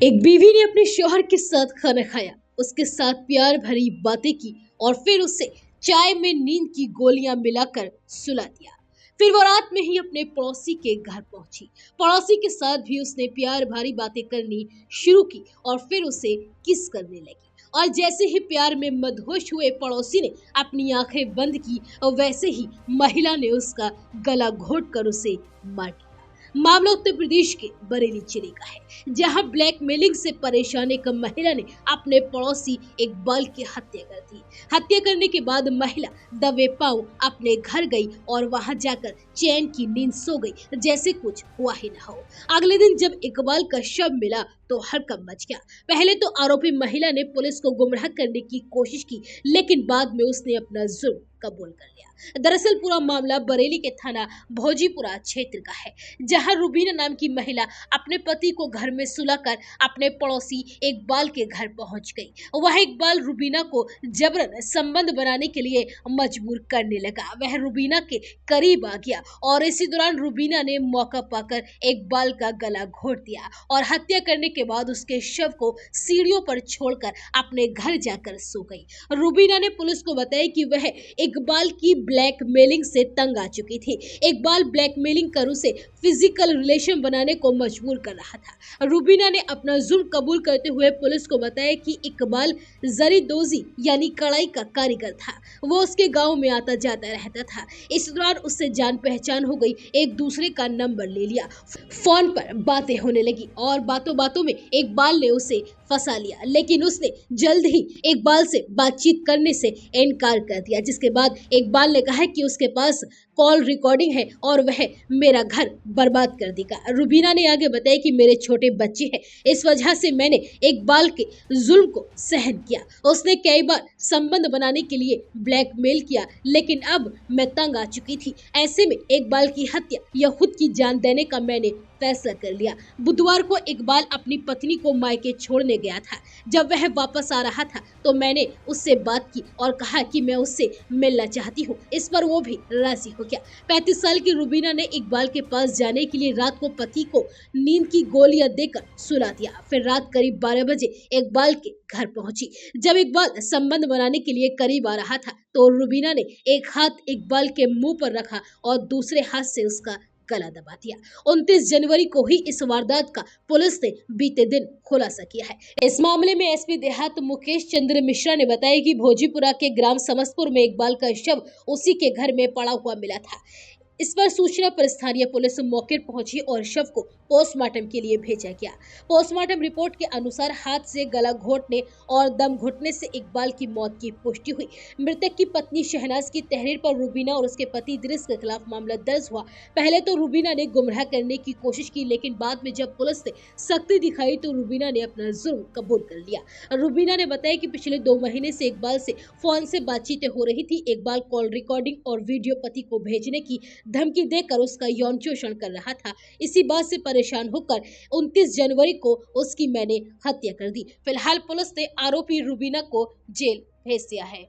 एक बीवी ने अपने शौहर के साथ खाना खाया, उसके साथ प्यार भरी बातें की और फिर उसे चाय में नींद की गोलियां मिलाकर सुला दिया। फिर वो रात में ही अपने पड़ोसी के घर पहुंची। पड़ोसी के साथ भी उसने प्यार भरी बातें करनी शुरू की और फिर उसे किस करने लगी। और जैसे ही प्यार में मदहोश हुए पड़ोसी ने अपनी आंखें बंद की और वैसे ही महिला ने उसका गला घोट कर उसे मार दिया। मामला उत्तर प्रदेश के बरेली जिले का है, जहां ब्लैकमेलिंग से परेशान एक महिला ने अपने पड़ोसी इकबाल की हत्या कर दी। हत्या करने के बाद महिला दबे पांव अपने घर गई और वहां जाकर चैन की नींद सो गई, जैसे कुछ हुआ ही न हो। अगले दिन जब इकबाल का शव मिला तो हड़कंप मच गया। पहले तो आरोपी महिला ने पुलिस को गुमराह करने की कोशिश की, लेकिन बाद में उसने अपना जुर्म कबूल कर लिया। दरअसल पूरा मामला बरेली के थाना भोजीपुरा क्षेत्र का है, जहां रुबीना नाम की महिला अपने पति को घर में सुलाकर अपने पड़ोसी इकबाल के घर पहुंच गई। वह इकबाल रुबीना को जबरन संबंध बनाने के लिए मजबूर करने लगा। वह रुबीना के करीब आ गया और इसी दौरान रुबीना ने मौका पाकर इकबाल का गला घोट दिया और हत्या करने के बाद उसके शव को सीढ़ियों पर छोड़कर अपने घर जाकर सो गई। रुबीना ने पुलिस को बताया कि वह इकबाल की ब्लैकमेलिंग से तंग आ चुकी थी। इकबाल ब्लैकमेलिंग कर उसे फिजिकल रिलेशन बनाने को मजबूर कर रहा था। रुबीना ने अपना जुर्म कबूल करते हुए पुलिस को बताया कि इकबाल जरीदोजी यानी कढ़ाई का कारीगर था। वो उसके गांव में आता जाता रहता था। इस दौरान उससे जान पहचान हो गई, एक दूसरे का नंबर ले लिया, फोन पर बातें होने लगी और बातों बातों में इकबाल ने उसे फंसा लिया, लेकिन उसने जल्द ही इकबाल से बातचीत करने से इनकार कर दिया। जिसके बाद इकबाल ने कहा कि उसके पास कॉल रिकॉर्डिंग है और वह मेरा घर बर्बाद कर देगा। रुबीना ने आगे बताया कि मेरे छोटे बच्चे हैं, इस वजह से मैंने इकबाल के जुल्म को सहन किया। उसने कई बार संबंध बनाने के लिए ब्लैकमेल किया, लेकिन अब मैं तंग आ चुकी थी। ऐसे में इकबाल की हत्या या खुद की जान देने का मैंने फैसला कर लिया। बुधवार को इकबाल अपनी पत्नी को मायके छोड़ने गया था। जब वह वापस आ रहा था तो मैंने उससे बात की और कहा कि मैं उससे मिलना चाहती हूँ। इस पर वो भी राजी हो गया। 35 साल की रुबीना ने इकबाल के पास जाने के लिए रात को पति को नींद की गोलियां देकर सुला दिया। फिर रात करीब 12 बजे इकबाल के घर पहुंची। जब इकबाल संबंध बनाने के लिए करीब आ रहा था तो रुबीना ने एक हाथ इकबाल के मुंह पर रखा और दूसरे हाथ से उसका गला दबा दिया। 29 जनवरी को ही इस वारदात का पुलिस ने बीते दिन खुलासा किया है। इस मामले में एसपी देहात मुकेश चंद्र मिश्रा ने बताया कि भोजीपुरा के ग्राम समस्तपुर में इकबाल का शव उसी के घर में पड़ा हुआ मिला था। इस पर सूचना पर स्थानीय पुलिस मौके पर पहुंची और शव को पोस्टमार्टम के लिए भेजा गया। पोस्टमार्टम रिपोर्ट के अनुसार हाथ से गला घोटने और दम घुटने से इकबाल की मौत की पुष्टि हुई। मृतक की पत्नी शहनाज की तहरीर पर रुबीना और उसके पति इद्रिस के खिलाफ मामला दर्ज हुआ। पहले तो रुबीना ने गुमराह करने की कोशिश की, लेकिन बाद में जब पुलिस ने सख्ती दिखाई तो रुबीना ने अपना जुर्म कबूल कर लिया। रुबीना ने बताया कि पिछले 2 महीने से इकबाल से फोन से बातचीतें हो रही थी। इकबाल कॉल रिकॉर्डिंग और वीडियो पति को भेजने की धमकी देकर उसका यौन शोषण कर रहा था। इसी बात से परेशान होकर 29 जनवरी को उसकी मैंने हत्या कर दी। फिलहाल पुलिस ने आरोपी रुबीना को जेल भेज दिया है।